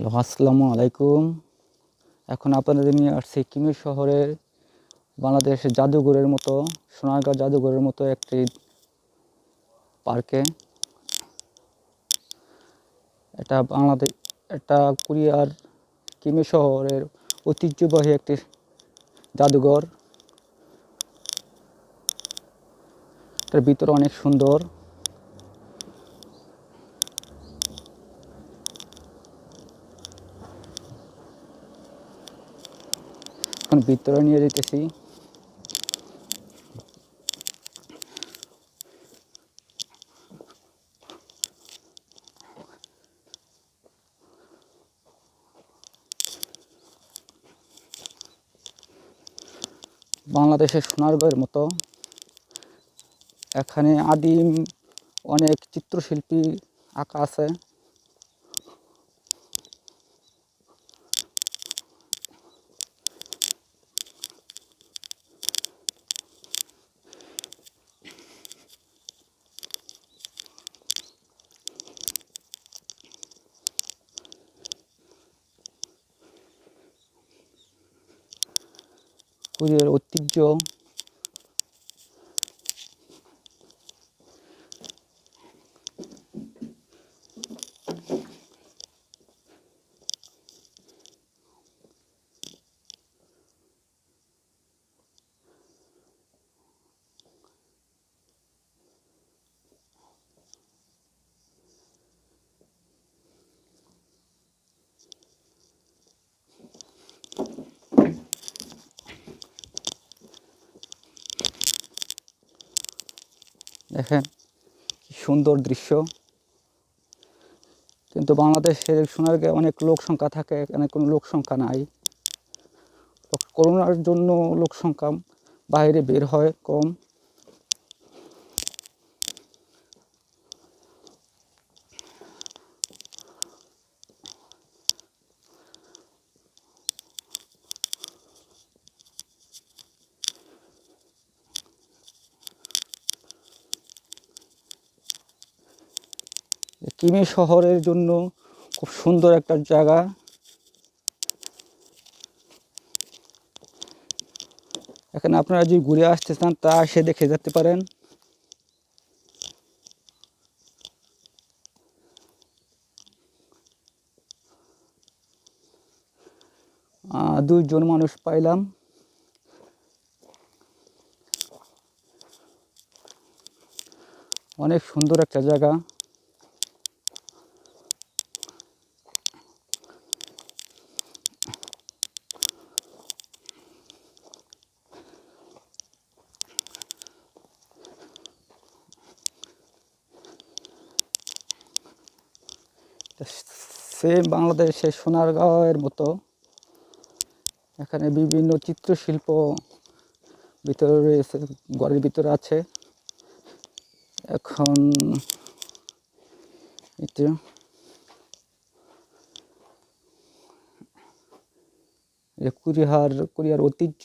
Hello, আসসালামু আলাইকুম। এখন আপনাদের নিয়ে আসছি সিকিমের শহরের বাংলাদেশের জাদুঘরের মতো, সোনারগাঁও জাদুঘরের মতো একটি পার্কে। এটা কোরিয়ার কিমি শহরের ঐতিহ্যবাহী একটি জাদুঘর। এটার ভিতরে অনেক সুন্দর। এখন ভিতরে নিয়ে যেতেছি। বাংলাদেশের সোনারগাঁওয়ের মতো এখানে আদিম অনেক চিত্রশিল্পী আঁকা আছে। কোরিয়ার ঐতিহ্য। দেখেন কি সুন্দর দৃশ্য। কিন্তু বাংলাদেশের সোনারগাঁয়ে অনেক লোক সংখ্যা থাকে, এখানে কোনো লোক সংখ্যা নাই। করোনার জন্য লোক সংখ্যা বাইরে বের হয় কম। কিমি শহরের জন্য খুব সুন্দর একটা জায়গা। এখানে আপনারা যদি ঘুরে আসতে চান তা এসে দেখে যেতে পারেন। দুইজন মানুষ পাইলাম। অনেক সুন্দর একটা জায়গা। সেম বাংলাদেশের সোনারগাঁওয়ের মতো এখানে বিভিন্ন চিত্রশিল্প ভিতরে রয়েছে, ঘরের ভিতরে আছে। এখন এটা কোরিয়ার ঐতিহ্য।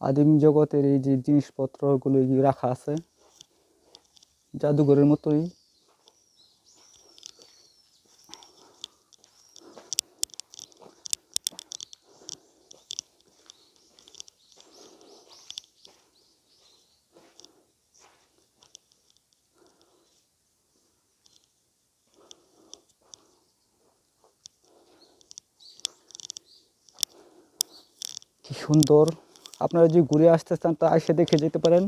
আদিম জগতের এই যে জিনিসপত্রগুলো রাখা আছে জাদুঘরের মতোই। কি সুন্দর। আপনারা যদি ঘুরে আসতে চান তা এসে দেখে যেতে পারেন।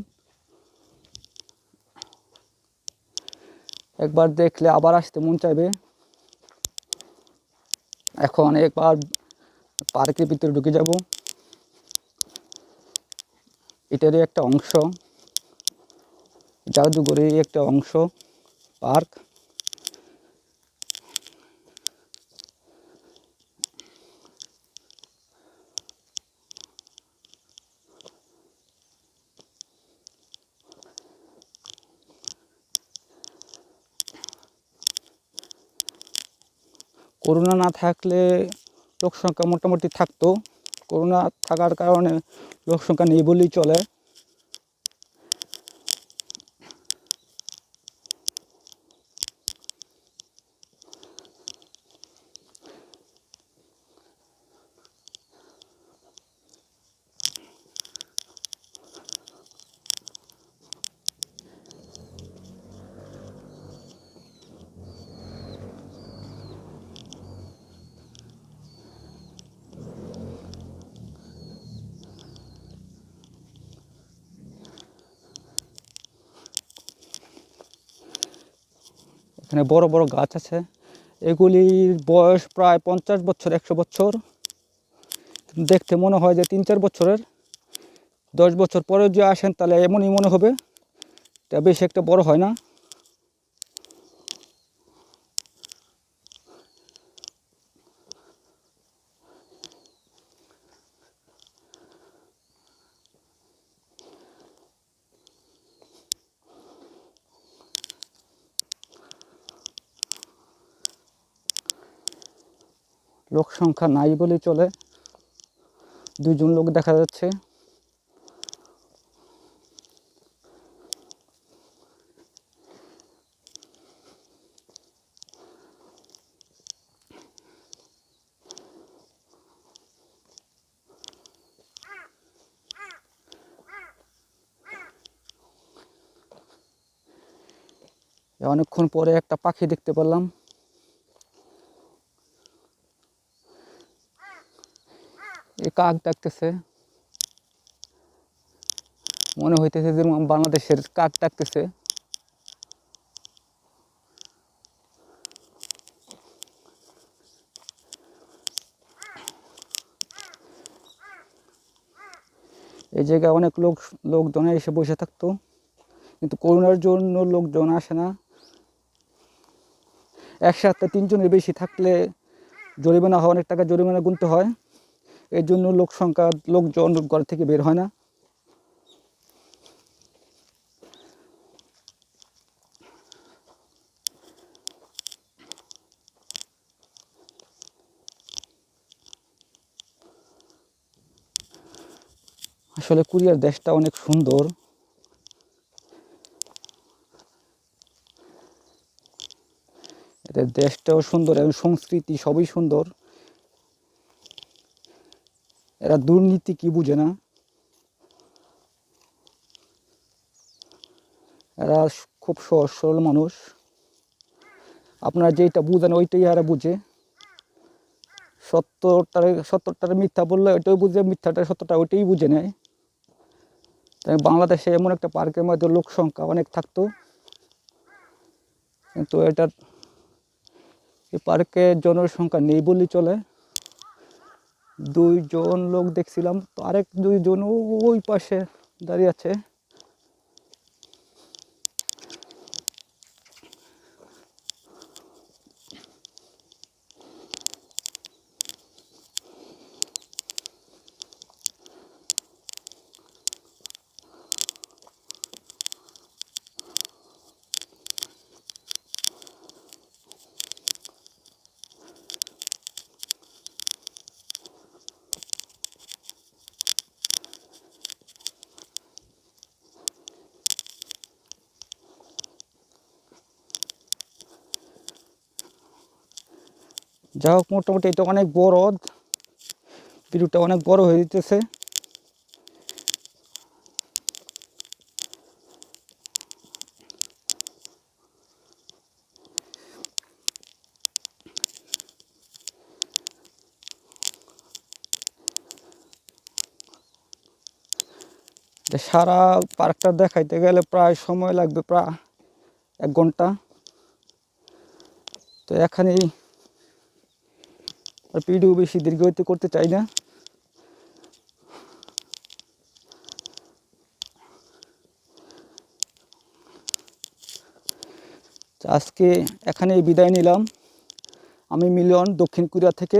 একবার দেখলে আবার আসতে মন চাইবে। এখন একবার পার্কের ভিতরে ঢুকে যাব। এটারই একটা অংশ, জাদুঘরেরই একটা অংশ পার্ক। করোনা না থাকলে লোক সংখ্যা মোটামুটি থাকতো। করোনা থাকার কারণে লোক সংখ্যা নেই বললেই চলে। এখানে বড় বড় গাছ আছে, এগুলির বয়স প্রায় 50 বছর 100 বছর। দেখতে মনে হয় যে 3-4 বছরের। 10 বছর পরে যদি আসেন তাহলে এমনই মনে হবে, এটা বেশি একটা বড় হয় না। লোক সংখ্যা নাই বলেই চলে, 2জন লোক দেখা যাচ্ছে। অনেকক্ষণ পরে একটা পাখি দেখতে পেলাম। এই কাক ডাকতেছে, মনে হইতেছে যে বাংলাদেশের কাক ডাকতেছে। এই জায়গায় অনেক লোকজন এসে বসে থাকতো, কিন্তু করোনার জন্য লোকজন আসে না। একসাথে 3জনের বেশি থাকলে জরিমানা হয়, অনেক টাকা জরিমানা গুনতে হয়। এর জন্য লোকজন ঘর থেকে বের হয় না। আসলে কোরিয়ার দেশটা অনেক সুন্দর। এদের দেশটাও সুন্দর এবং সংস্কৃতি সবই সুন্দর। এরা দুর্নীতি কি বুঝে না, এরা খুব সহজ সরল মানুষ। আপনারা যেটা বুঝেন ওইটাই এরা বুঝে। সত্যটারে মিথ্যা বললে ওইটাই বুঝে, মিথ্যাটা সত্যটা ওইটাই বুঝে নেয়। তাই বাংলাদেশে এমন একটা পার্কের মধ্যে লোক সংখ্যা অনেক থাকতো, কিন্তু এই পার্কে জনসংখ্যা নেই বললেই চলে। 2জন লোক দেখছিলাম, তো আরেক 2জন ওই পাশে দাঁড়িয়ে আছে। যা হোক, মোটামুটি এটা অনেক বড়, ভিডিওটা অনেক বড় হয়ে যেতেছে। সারা পার্কটা দেখাইতে গেলে প্রায় সময় লাগবে প্রায় 1 ঘন্টা। তো এখানেই ভিডিও বেশি দীর্ঘায়িত করতে চাই না। আজকে এখানেই বিদায় নিলাম। আমি মিলন, দক্ষিণ কোরিয়া থেকে।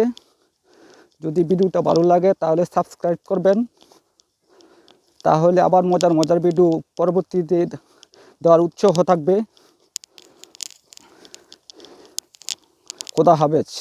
যদি ভিডিওটা ভালো লাগে তাহলে সাবস্ক্রাইব করবেন, তাহলে আবার মজার মজার ভিডিও পরবর্তীতে দেওয়ার উৎসাহ থাকবে। খোদা হাফেজ।